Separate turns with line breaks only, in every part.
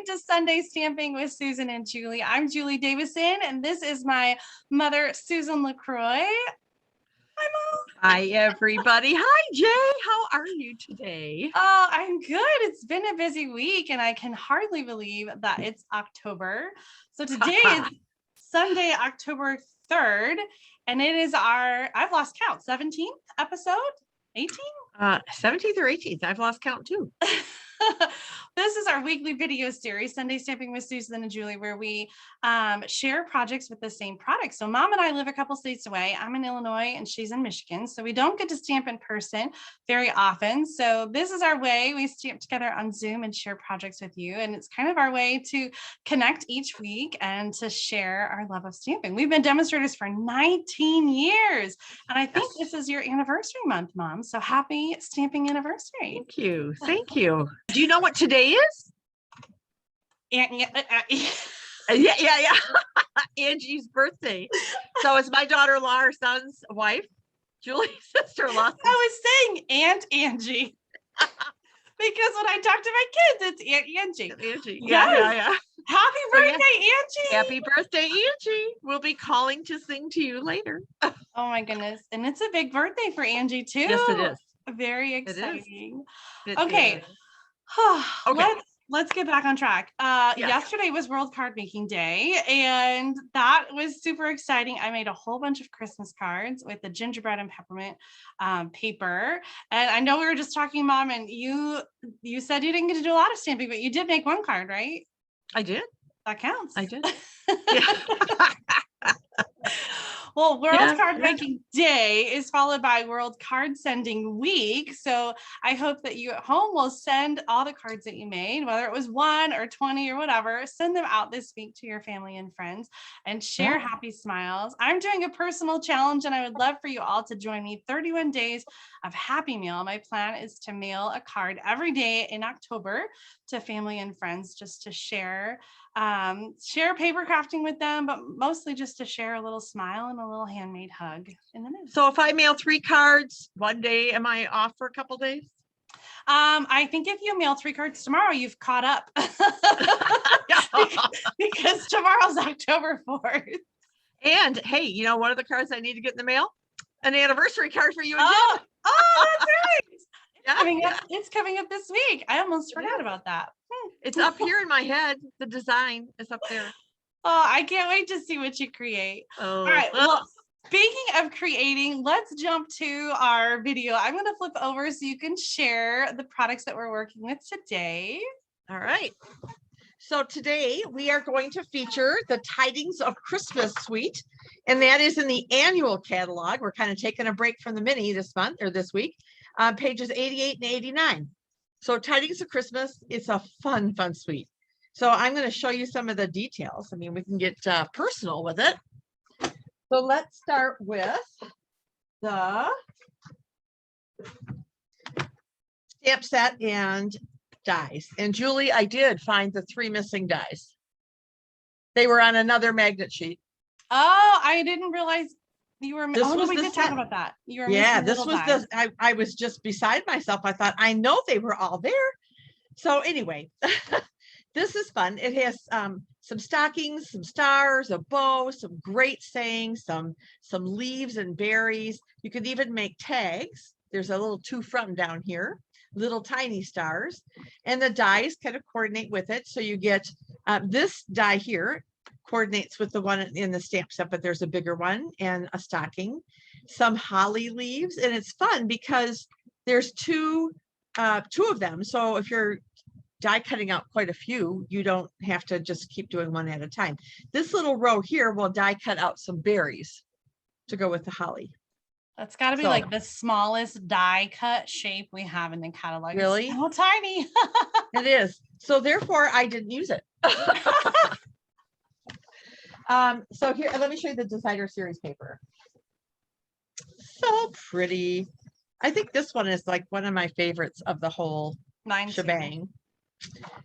to Sunday Stamping with Susan and Julie. I'm Julie Davison, and this is my mother, Susan LaCroix. Hi, Mom.
Hi, everybody. Hi, Jay. How are you today?
Oh, I'm good. It's been a busy week, and I can hardly believe that it's October. So today is Sunday, October 3rd, and it is our, I've lost count, 17th episode? 18th?
17th or 18th. I've lost count too.
This is our weekly video series, Sunday Stamping with Susan and Julie, where we share projects with the same product. So Mom and I live a couple states away. I'm in Illinois and she's in Michigan. So we don't get to stamp in person very often. So this is our way. We stamp together on Zoom and share projects with you. And it's kind of our way to connect each week and to share our love of stamping. We've been demonstrators for 19 years. And I think this is your anniversary month, Mom. So happy stamping anniversary.
Thank you. Thank you. Do you know what today is?
Yeah.
Angie's birthday. So it's my daughter-in-law, her son's wife, Julie's sister-in-law.
I was saying Aunt Angie because when I talk to my kids, it's Aunt Angie.
Angie.
Yes.
Yeah.
Happy birthday, Angie.
Happy birthday, Angie. We'll be calling to sing to you later.
Oh my goodness. And it's a big birthday for Angie too.
Yes, it is.
Very exciting.
It
Okay.
is.
Okay. Let's get back on track.
Yes.
Yesterday was World Card Making Day, and that was super exciting. I made a whole bunch of Christmas cards with the gingerbread and peppermint paper. And I know we were just talking, Mom, and you said you didn't get to do a lot of stamping, but you did make one card, right?
I did.
That counts.
I did. Yeah.
Well, World Card Making Day is followed by World Card Sending Week. So I hope that you at home will send all the cards that you made, whether it was 1 or 20 or whatever, send them out this week to your family and friends and share happy smiles. I'm doing a personal challenge and I would love for you all to join me. 31 days of Happy Mail. My plan is to mail a card every day in October to family and friends just to share paper crafting with them, but mostly just to share a little smile and a little handmade hug in the mail.
So if I mail 3 cards one day, am I off for a couple days?
I think if you mail 3 cards tomorrow, you've caught up because tomorrow's October 4th.
And hey, you know, one of the cards I need to get in the mail, an anniversary card for you and Jen.
Oh, that's right. It's coming up this week. I almost forgot about that.
It's up here in my head. The design is up there.
Oh, I can't wait to see what you create.
Oh.
All right. Well, speaking of creating, let's jump to our video. I'm going to flip over so you can share the products that we're working with today.
All right. So today we are going to feature the Tidings of Christmas Suite, and that is in the annual catalog. We're kind of taking a break from the mini this month or this week, pages 88 and 89. So Tidings of Christmas, it's a fun suite. So I'm going to show you some of the details. I mean, we can get personal with it. So let's start with the stamp set and dies. And Julie, I did find the 3 missing dies. They were on another magnet sheet.
Oh, I didn't realize you were. We did talk
set.
About that. You were.
Yeah, this was dies. I was just beside myself. I thought, I know they were all there. So anyway, this is fun. It has some stockings, some stars, a bow, some great sayings, some leaves and berries. You could even make tags. There's a little to from down here, little tiny stars, and the dies kind of coordinate with it. So you get this die here coordinates with the one in the stamp set, but there's a bigger one and a stocking, some holly leaves, and it's fun because there's two of them. So if you're die cutting out quite a few, you don't have to just keep doing one at a time. This little row here will die cut out some berries to go with the holly.
That's got to be like the smallest die cut shape we have in the catalog.
Really?
It's so tiny.
It is. So therefore, I didn't use it. So here, let me show you the designer series paper. So pretty. I think this one is like one of my favorites of the whole shebang.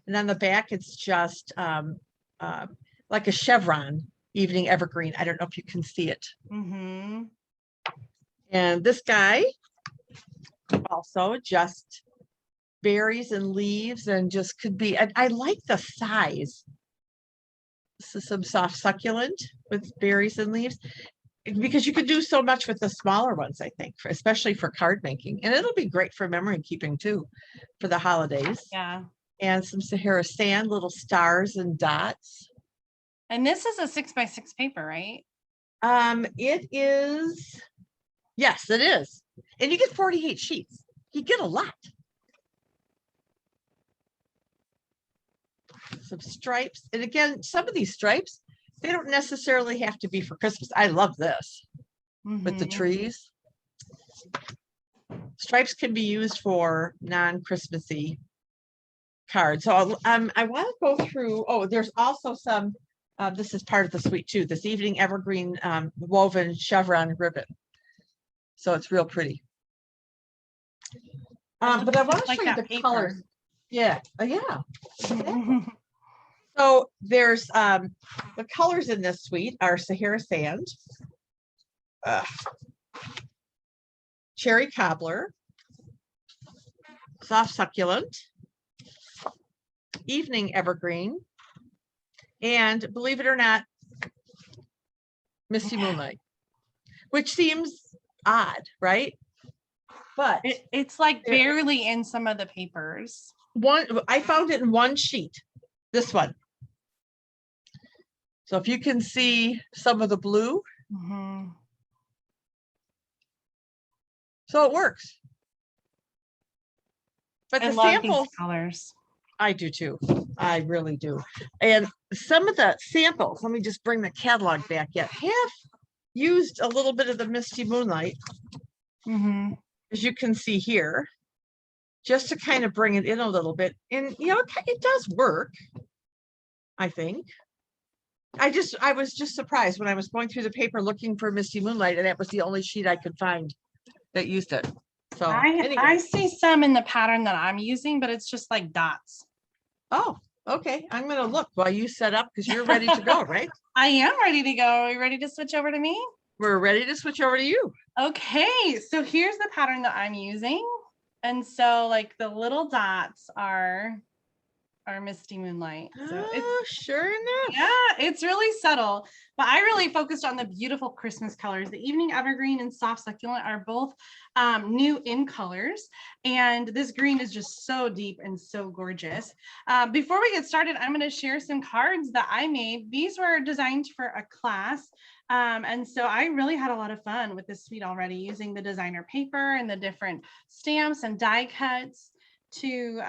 And on the back, it's just like a chevron evening evergreen. I don't know if you can see it.
Mm-hmm.
And this guy also just berries and leaves, and just could be, I like the size. This is some soft succulent with berries and leaves, because you could do so much with the smaller ones, I think, especially for card making. And it'll be great for memory keeping too, for the holidays.
Yeah.
And some Sahara Sand, little stars and dots.
And this is a 6x6 paper, right?
It is, yes, it is. And you get 48 sheets. You get a lot. Some stripes. And again, some of these stripes, they don't necessarily have to be for Christmas. I love this with the trees. Stripes can be used for non-Christmassy cards. So I want to go through, oh, there's also some, this is part of the suite too, this evening evergreen woven chevron ribbon. So it's real pretty. But I want to show you the colors. Yeah, yeah. So there's the colors in this suite are Sahara Sand, Cherry Cobbler, Soft Succulent, Evening Evergreen, and believe it or not, Misty Moonlight, which seems odd, right? But
it's like barely in some of the papers.
I found it in one sheet, this one. So if you can see some of the blue, so it works. But the samples,
colors.
I do too. I really do. And some of the samples, let me just bring the catalog back yet, have used a little bit of the Misty Moonlight, as you can see here, just to kind of bring it in a little bit. And, you know, it does work, I think. I was just surprised when I was going through the paper looking for Misty Moonlight, and that was the only sheet I could find that used it. So anyway.
I see some in the pattern that I'm using, but it's just like dots.
Oh, okay. I'm going to look while you set up, because you're ready to go, right?
I am ready to go. Are you ready to switch over to me?
We're ready to switch over to you.
Okay, so here's the pattern that I'm using. And so like the little dots are Misty Moonlight. So
sure enough.
Yeah, it's really subtle, but I really focused on the beautiful Christmas colors. The Evening Evergreen and Soft Succulent are both new in colors, and this green is just so deep and so gorgeous. Before we get started, I'm going to share some cards that I made. These were designed for a class, and so I really had a lot of fun with this suite already, using the designer paper and the different stamps and die cuts to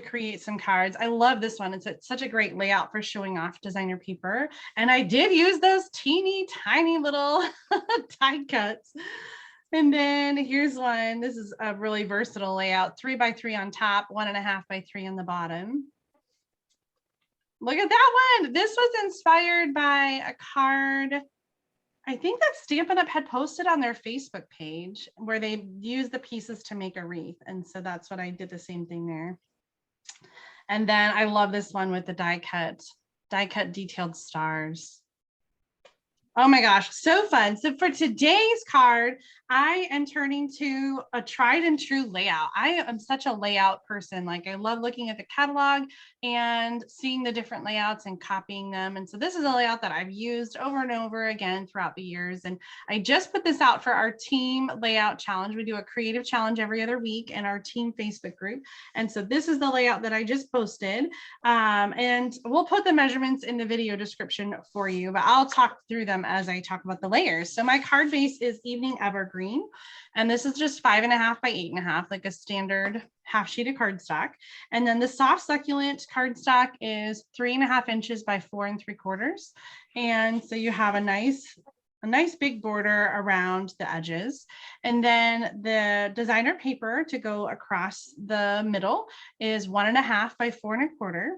create some cards. I love this one. It's such a great layout for showing off designer paper. And I did use those teeny tiny little die cuts. And then here's one. This is a really versatile layout, 3x3 on top, 1.5x3 on the bottom. Look at that one. This was inspired by a card I think that Stampin' Up! Had posted on their Facebook page where they use the pieces to make a wreath. And so that's what I did, the same thing there. And then I love this one with the die cut detailed stars. Oh my gosh, so fun. So for today's card, I am turning to a tried and true layout. I am such a layout person. Like, I love looking at the catalog and seeing the different layouts and copying them. And so this is a layout that I've used over and over again throughout the years. And I just put this out for our team layout challenge. We do a creative challenge every other week in our team Facebook group. And so this is the layout that I just posted. And we'll put the measurements in the video description for you, but I'll talk through them as I talk about the layers. So my card base is Evening Evergreen, and this is just 5.5 by 8.5, like a standard half sheet of cardstock. And then the Soft Succulent cardstock is 3.5 inches by 4 3/4. And so you have a nice big border around the edges. And then the designer paper to go across the middle is 1.5 by 4 1/4.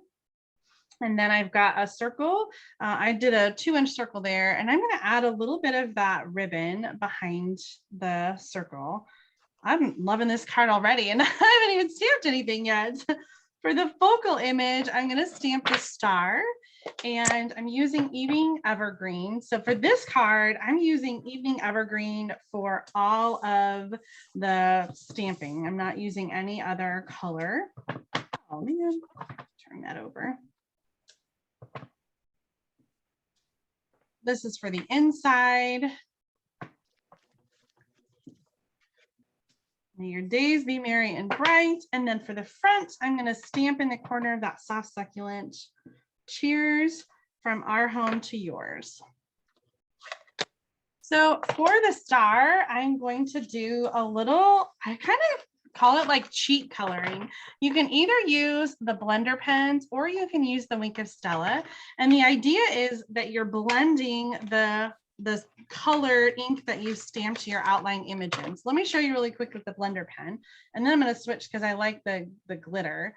And then I've got a circle. I did a 2-inch circle there, and I'm going to add a little bit of that ribbon behind the circle. I'm loving this card already, and I haven't even stamped anything yet. For the focal image, I'm going to stamp the star. and I'm using Evening Evergreen. So for this card, I'm using Evening Evergreen for all of the stamping. I'm not using any other color. Oh man, turn that over. This is for the inside. May your days be merry and bright. And then for the front, I'm going to stamp in the corner of that soft succulent. Cheers from our home to yours. So for the star, I'm going to do a little, I kind of call it like cheat coloring. You can either use the blender pens or you can use the Wink of Stella. And the idea is that you're blending the colored ink that you stamped your outline image in. So let me show you really quick with the blender pen, and then I'm going to switch because I like the glitter.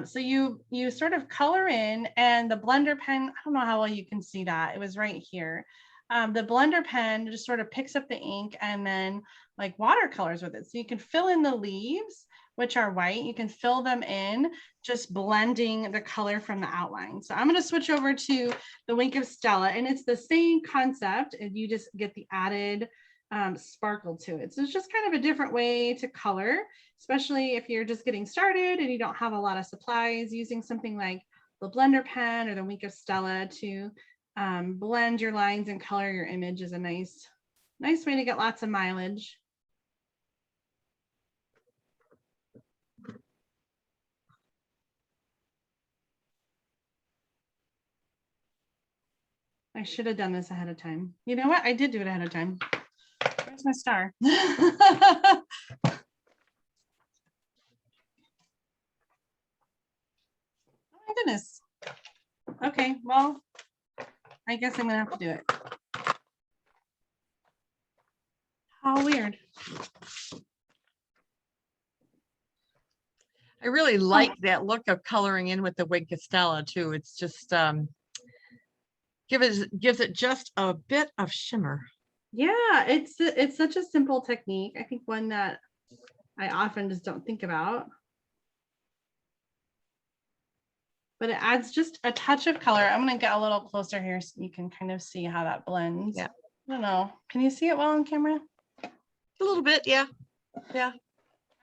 So you sort of color in, and the blender pen, I don't know how well you can see that. It was right here. The blender pen just sort of picks up the ink and then like watercolors with it. So you can fill in the leaves, which are white. You can fill them in, just blending the color from the outline. So I'm going to switch over to the Wink of Stella, and it's the same concept, and you just get the added sparkle to it. So it's just kind of a different way to color, especially if you're just getting started and you don't have a lot of supplies. Using something like the blender pen or the Wink of Stella to blend your lines and color your image is a nice way to get lots of mileage. I should have done this ahead of time. You know what? I did do it ahead of time. Where's my star? Oh my goodness. Okay, well, I guess I'm gonna have to do it. How weird.
I really like that look of coloring in with the Wink of Stella too. It's just gives it just a bit of shimmer.
Yeah, it's such a simple technique. I think one that I often just don't think about. But it adds just a touch of color. I'm going to get a little closer here so you can kind of see how that blends.
Yeah.
I don't know. Can you see it well on camera?
A little bit, yeah. Yeah.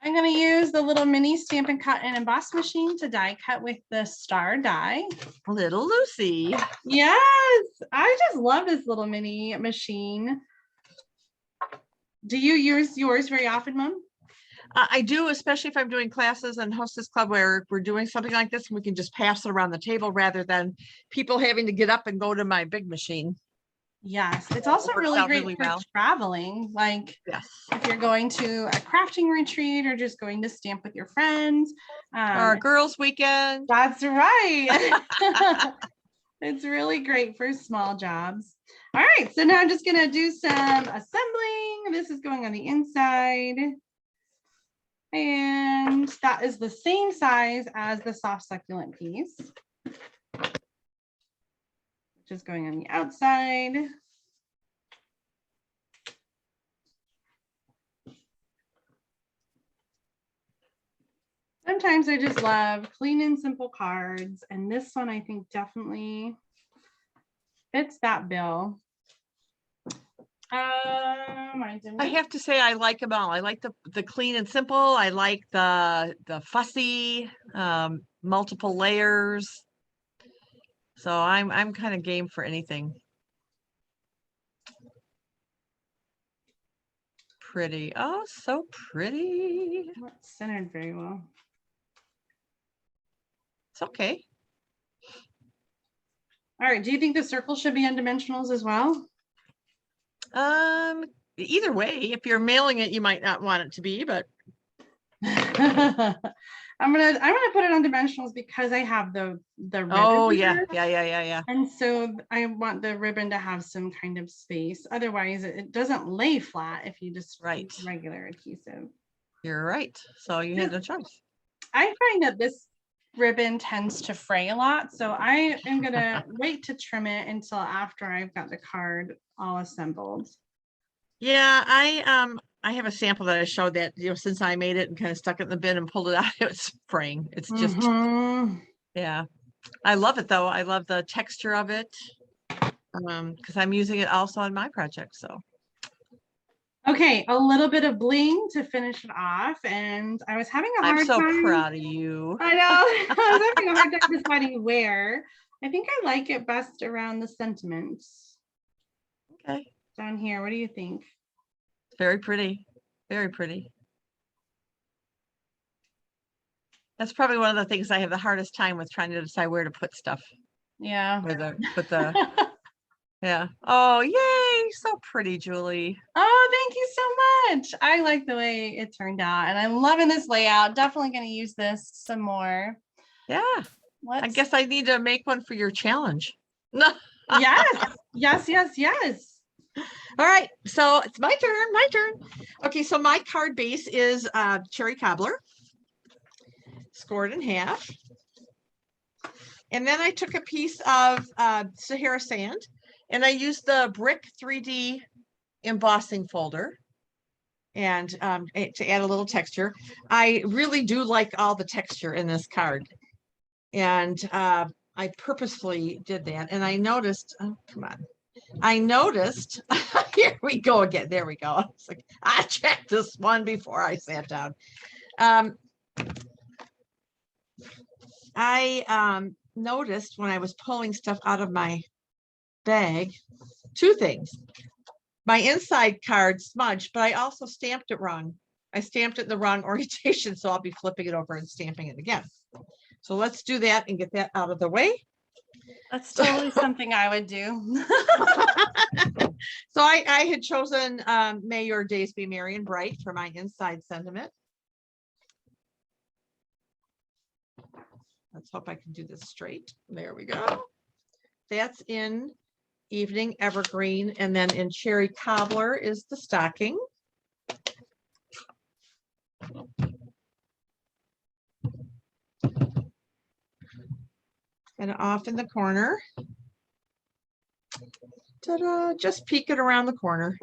I'm going to use the little mini Stampin' Cut and Emboss machine to die cut with the star die.
Little Lucy.
Yes, I just love this little mini machine. Do you use yours very often, Mom?
I do, especially if I'm doing classes and Hostess Club where we're doing something like this and we can just pass it around the table rather than people having to get up and go to my big machine.
Yes, it's also really great for traveling. Like
yes,
if you're going to a crafting retreat or just going to stamp with your friends.
Or a girls' weekend.
That's right. It's really great for small jobs. All right, so now I'm just going to do some assembling. This is going on the inside. And that is the same size as the soft succulent piece, which is going on the outside. Sometimes I just love clean and simple cards, and this one I think definitely fits that bill.
I have to say I like them all. I like the clean and simple. I like the fussy, multiple layers. So I'm kind of game for anything. Pretty. Oh, so pretty.
Not centered very well.
It's okay.
All right. Do you think the circle should be on dimensionals as well?
Either way, if you're mailing it, you might not want it to be, but
I'm gonna put it on dimensionals because I have the ribbon.
Oh yeah.
And so I want the ribbon to have some kind of space. Otherwise, it doesn't lay flat if you just use regular adhesive.
You're right. So you had no choice.
I find that this ribbon tends to fray a lot, so I am gonna wait to trim it until after I've got the card all assembled.
Yeah, I have a sample that I showed that, since I made it and kind of stuck it in the bin and pulled it out, it's fraying. It's just yeah. I love it though. I love the texture of it. Because I'm using it also on my project. So
Okay, a little bit of bling to finish it off. And I was having a
I'm
hard
so
time.
proud of you.
I know. I was having a hard time deciding where. I think I like it best around the sentiments.
Okay.
Down here. What do you think?
Very pretty. Very pretty. That's probably one of the things I have the hardest time with, trying to decide where to put stuff.
Yeah.
Put the yeah. Oh, yay. So pretty, Julie.
Oh, thank you so much. I like the way it turned out, and I'm loving this layout. Definitely going to use this some more.
Yeah. I guess I need to make one for your challenge. No.
Yes.
All right. So it's my turn. Okay. So my card base is cherry cobbler, scored in half. And then I took a piece of Sahara Sand, and I used the brick 3D embossing folder and to add a little texture. I really do like all the texture in this card. And I purposefully did that. And I noticed, oh, come on. I noticed, here we go again. There we go. It's like, I checked this one before I sat down. I noticed when I was pulling stuff out of my bag, two things. My inside card smudged, but I also stamped it wrong. I stamped it in the wrong orientation, so I'll be flipping it over and stamping it again. So let's do that and get that out of the way.
That's totally something I would do.
So I had chosen May Your Days Be Merry and Bright for my inside sentiment. Let's hope I can do this straight. There we go. That's in Evening Evergreen, and then in Cherry Cobbler is the stocking. And off in the corner. Ta-da, just peek it around the corner.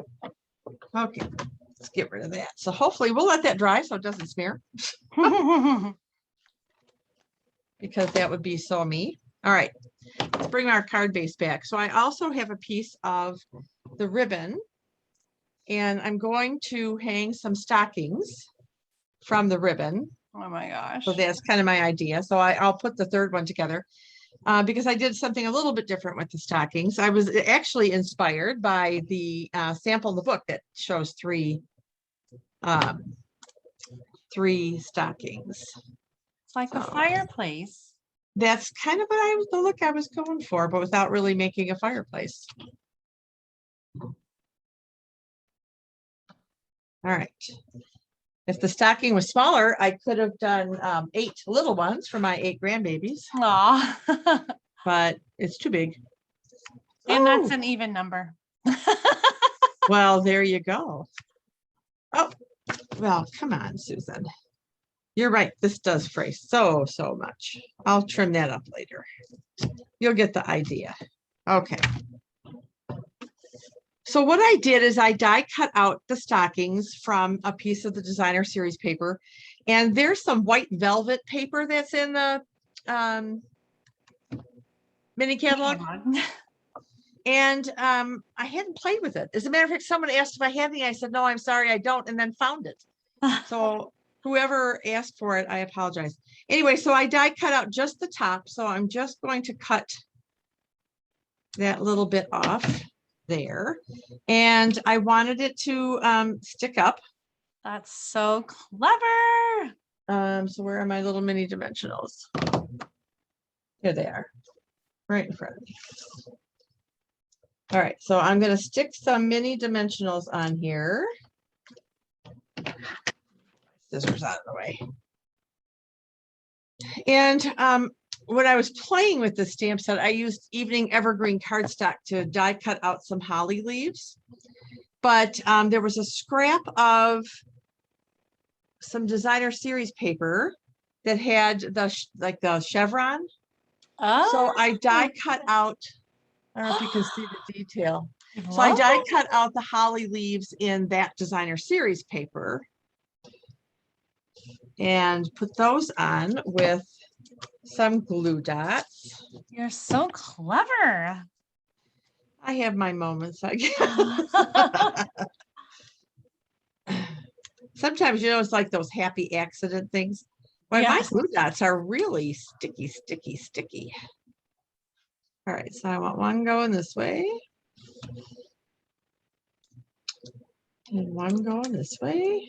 Okay, let's get rid of that. So hopefully we'll let that dry so it doesn't smear. Because that would be so me. All right, let's bring our card base back. So I also have a piece of the ribbon, and I'm going to hang some stockings from the ribbon.
Oh my gosh.
So that's kind of my idea. So I'll put the third one together because I did something a little bit different with the stockings. I was actually inspired by the sample in the book that shows three stockings.
It's like a fireplace.
That's kind of what the look I was going for, but without really making a fireplace. All right. If the stocking was smaller, I could have done 8 little ones for my 8 grandbabies.
Aw.
But it's too big.
And that's an even number.
Well, there you go. Oh, well, come on, Susan. You're right. This does fray so much. I'll trim that up later. You'll get the idea. Okay. So what I did is I die cut out the stockings from a piece of the designer series paper, and there's some white velvet paper that's in the mini catalog. And I hadn't played with it. As a matter of fact, someone asked if I had any. I said, no, I'm sorry, I don't, and then found it. So whoever asked for it, I apologize. Anyway, so I die cut out just the top. So I'm just going to cut that little bit off there. And I wanted it to stick up.
That's so clever.
So where are my little mini dimensionals? Here they are, right in front of me. All right, so I'm going to stick some mini dimensionals on here. Scissors out of the way. And when I was playing with the stamp set, I used Evening Evergreen cardstock to die cut out some holly leaves. But there was a scrap of some designer series paper that had the chevron.
Oh.
So I die cut out, I don't know if you can see the detail. So I die cut out the holly leaves in that designer series paper and put those on with some glue dots.
You're so clever.
I have my moments, I guess. Sometimes, it's like those happy accident things. Well, my
Yes.
glue dots are really sticky, sticky, sticky. All right, so I want one going this way. And one going this way.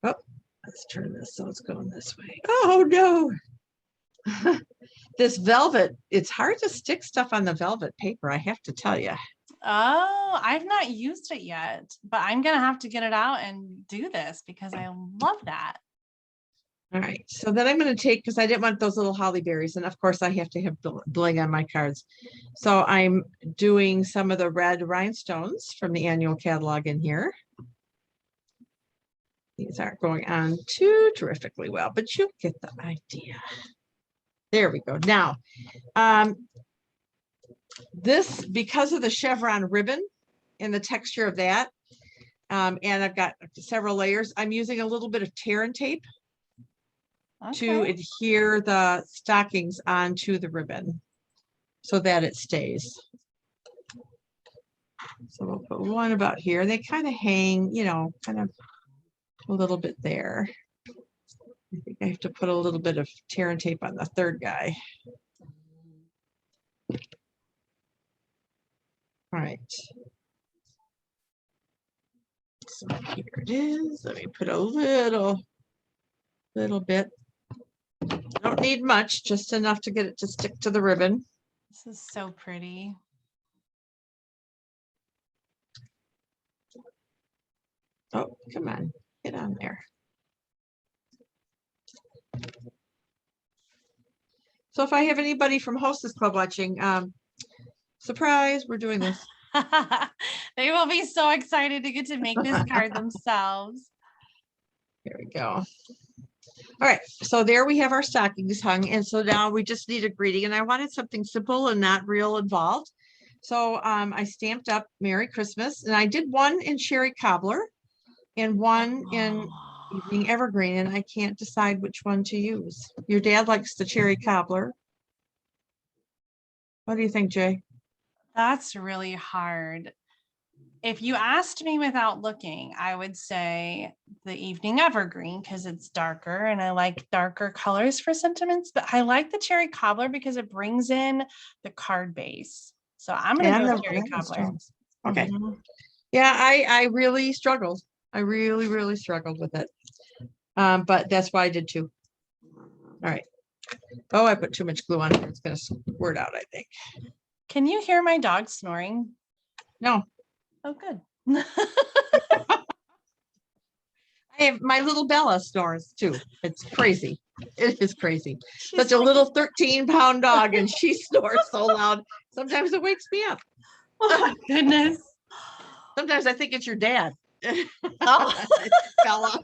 Oh, let's turn this so it's going this way. Oh no. This velvet, it's hard to stick stuff on the velvet paper, I have to tell you.
Oh, I've not used it yet, but I'm going to have to get it out and do this because I love that.
All right, so then I'm going to take, because I didn't want those little holly berries, and of course I have to have bling on my cards. So I'm doing some of the red rhinestones from the annual catalog in here. These aren't going on too terrifically well, but you'll get the idea. There we go. Now, this, because of the chevron ribbon and the texture of that, and I've got several layers, I'm using a little bit of tear and tape to adhere the stockings onto the ribbon so that it stays. So we'll put one about here. They kind of hang, kind of a little bit there. I think I have to put a little bit of tear and tape on the third guy. All right. So here it is. Let me put a little bit. Don't need much, just enough to get it to stick to the ribbon.
This is so pretty.
Oh, come on, get on there. So if I have anybody from Hostess Club watching, surprise, we're doing this.
They will be so excited to get to make this card themselves.
Here we go. All right, so there we have our stockings hung, and so now we just need a greeting, and I wanted something simple and not real involved. So I stamped up Merry Christmas, and I did one in Cherry Cobbler and one in Evening Evergreen, and I can't decide which one to use. Your dad likes the Cherry Cobbler. What do you think, Jay?
That's really hard. If you asked me without looking, I would say the Evening Evergreen because it's darker and I like darker colors for sentiments, but I like the Cherry Cobbler because it brings in the card base. So I'm going to go with Cherry Cobbler.
Okay. Yeah, I really struggled. I really struggled with it. But that's why I did two. All right. Oh, I put too much glue on it. It's going to squirt out, I think.
Can you hear my dog snoring?
No.
Oh, good.
I have my little Bella snores too. It's crazy. It is crazy. Such a little 13-pound dog, and she snores so loud. Sometimes it wakes me up.
Oh my goodness.
Sometimes I think it's your dad.
Oh.
Bella.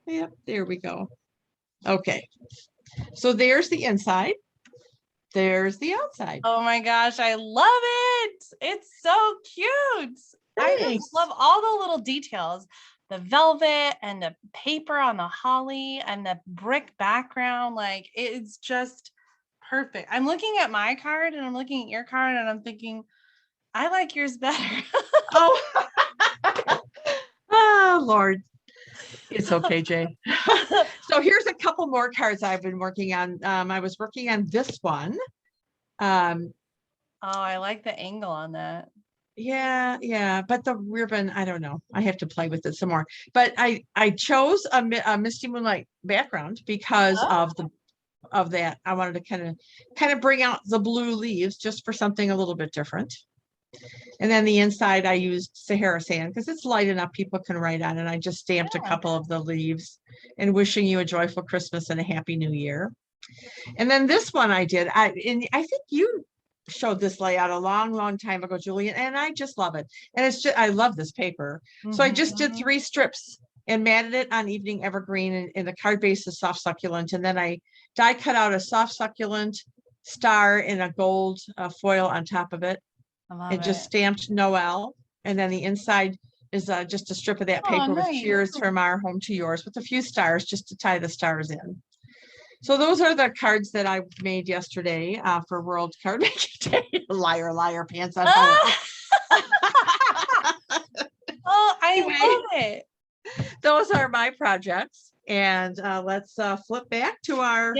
Yep, there we go. Okay. So there's the inside. There's the outside.
Oh my gosh, I love it. It's so cute.
Thanks.
I just love all the little details. The velvet and the paper on the holly and the brick background. Like, it's just perfect. I'm looking at my card and I'm looking at your card and I'm thinking, I like yours better.
Oh. Oh, Lord. It's okay, Jay. So here's a couple more cards I've been working on. I was working on this one.
Oh, I like the angle on that.
Yeah, but the ribbon, I don't know. I have to play with it some more. But I chose a Misty Moonlight background because of that. I wanted to kind of bring out the blue leaves just for something a little bit different. And then the inside I used Sahara Sand because it's light enough people can write on, and I just stamped a couple of the leaves and wishing you a joyful Christmas and a happy new year. And then this one I did, I think you showed this layout a long time ago, Julie, and I just love it. And it's just, I love this paper. So I just did 3 strips and matted it on Evening Evergreen, and the card base is soft succulent. And then I die cut out a soft succulent star in a gold foil on top of it. And just stamped Noel. And then the inside is just a strip of that
Oh,
paper with
nice.
cheers from our home to yours with a few stars just to tie the stars in. So those are the cards that I made yesterday for World Card Making Day. Liar, liar, pants on fire.
Oh, I
Anyway.
love it.
Those are my projects. And let's flip back to our,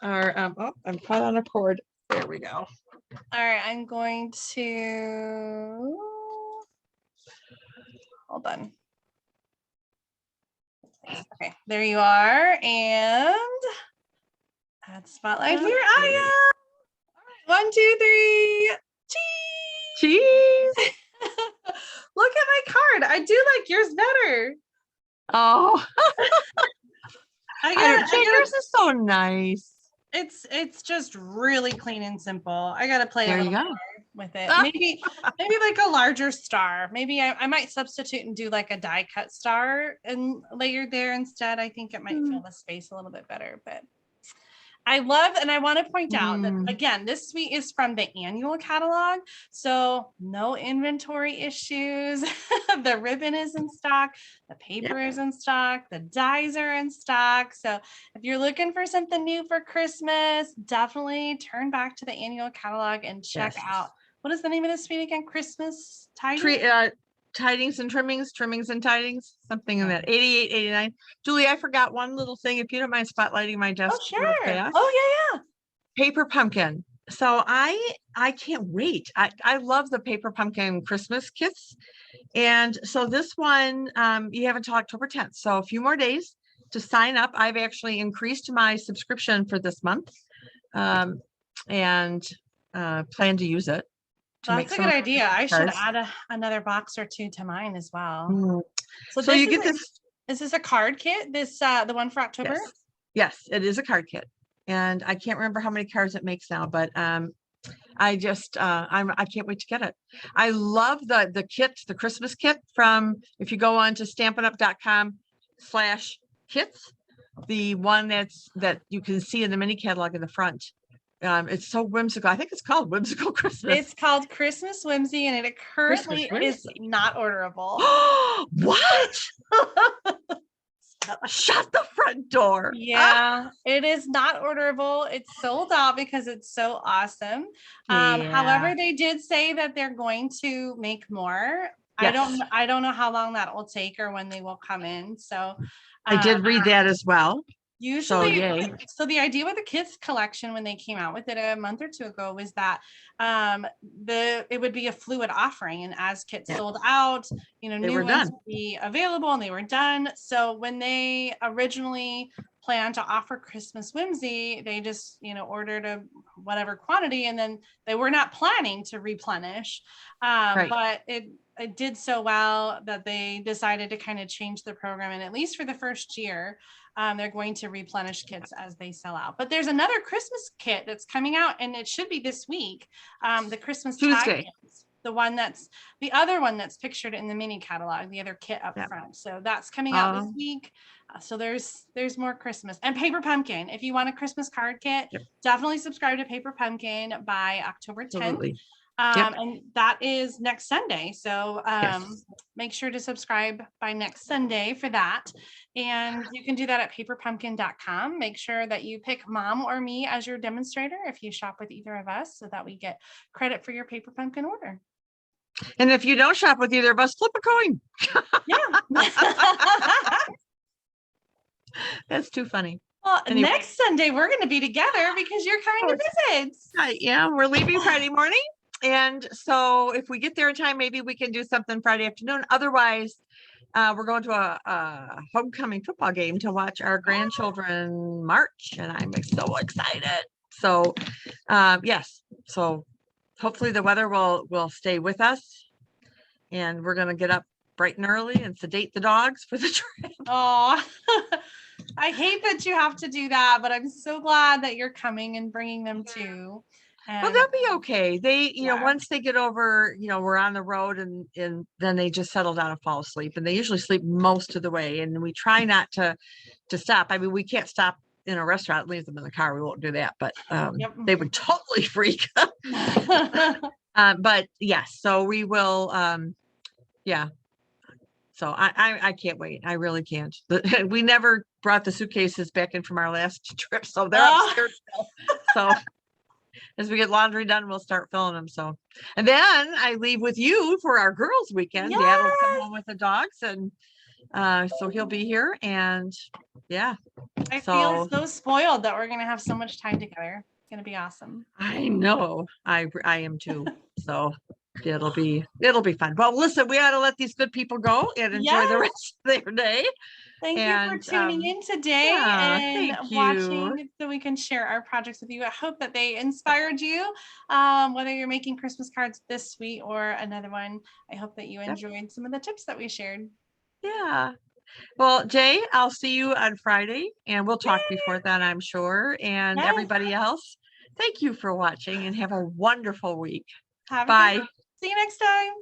oh, I'm caught on a cord. There we go.
All right, I'm going to hold on. Okay, there you are. And add spotlight here. I am. 1, 2, 3.
Cheese.
Look at my card. I do like yours better.
Oh,
yours
is so nice.
It's just really clean and simple. I gotta play a little more with it. Maybe like a larger star. Maybe I might substitute and do like a die cut star and layer there instead. I think it might fill the space a little bit better, but I love, and I want to point out that again, this suite is from the annual catalog, so no inventory issues. The ribbon is in stock, the paper is in stock, the dies are in stock. So if you're looking for something new for Christmas, definitely turn back to the annual catalog and check out. What is the name of this suite again? Christmas Tidings?
Tidings and Trimmings, Trimmings and Tidings, something in that. 88, 89. Julie, I forgot one little thing. If you don't mind spotlighting my desk.
Oh, sure. Oh, yeah.
Paper pumpkin. So I can't wait. I love the paper pumpkin Christmas kits. And so this one, you have until October 10th. So a few more days to sign up. I've actually increased my subscription for this month and plan to use it.
That's a good idea. I should add another box or two to mine as well.
So you get this.
Is this a card kit? This the one for October?
Yes, it is a card kit. And I can't remember how many cards it makes now, but I can't wait to get it. I love the kit, the Christmas kit from, if you go on to stampinup.com/kits, the one that you can see in the mini catalog in the front. It's so whimsical. I think it's called Whimsical Christmas.
It's called Christmas Whimsy, and it currently is not orderable.
What? Shut the front door.
Yeah, it is not orderable. It's sold out because it's so awesome. However, they did say that they're going to make more. Yes. I don't know how long that will take or when they will come in. So
I did read that as well.
Usually, so the idea with the kids collection when they came out with it a month or two ago was that it would be a fluid offering, and as kits sold out, new ones would be available and they were done. So when they originally planned to offer Christmas Whimsy, they just ordered a whatever quantity, and then they were not planning to replenish. But it did so well that they decided to kind of change the program, and at least for the first year, they're going to replenish kits as they sell out. But there's another Christmas kit that's coming out, and it should be this week. The Christmas
Tuesday.
The other one that's pictured in the mini catalog, the other kit up front. So that's coming out this week. So there's more Christmas. And Paper Pumpkin. If you want a Christmas card kit, definitely subscribe to Paper Pumpkin by October 10th.
Absolutely.
And that is next Sunday. So make sure to subscribe by next Sunday for that. And you can do that at paperpumpkin.com. Make sure that you pick Mom or me as your demonstrator if you shop with either of us, so that we get credit for your Paper Pumpkin order.
And if you don't shop with either of us, flip a coin. That's too funny.
Well, anyway. Next Sunday, we're going to be together because you're coming to visit.
Yeah, we're leaving Friday morning. And so if we get there in time, maybe we can do something Friday afternoon. Otherwise, we're going to a homecoming football game to watch our grandchildren march. And I'm so excited. So, yes. So hopefully the weather will stay with us. And we're going to get up bright and early and sedate the dogs for the trip.
Oh, I hate that you have to do that, but I'm so glad that you're coming and bringing them too.
Well, they'll be okay. They, once they get over, we're on the road and then they just settle down and fall asleep, and they usually sleep most of the way. And we try not to stop. I mean, we can't stop in a restaurant, leave them in the car. We won't do that, but they would totally freak. But yes, so we will, Yeah. So I can't wait. I really can't. We never brought the suitcases back in from our last trip, so they're
Oh,
upstairs still. So as we get laundry done, we'll start filling them. So, and then I leave with you for our girls' weekend. Dad will come
yes.
home with the dogs, and so he'll be here. And yeah,
I feel
so
so spoiled that we're gonna have so much time together. It's gonna be awesome.
I know I am too. So it'll be fun. Well, listen, we ought to let these good people go and enjoy the
Yes.
rest of their day.
Thank you for
And
tuning in today
yeah,
and
thank you.
watching so we can share our projects with you. I hope that they inspired you, whether you're making Christmas cards this sweet or another one. I hope that you
Yep.
enjoyed some of the tips that we shared.
Yeah. Well, Jay, I'll see you on Friday and we'll talk
Yay!
before then, I'm sure. And
Yes.
everybody else, thank you for watching and have a wonderful week.
Have a good
Bye.
one. See you next time.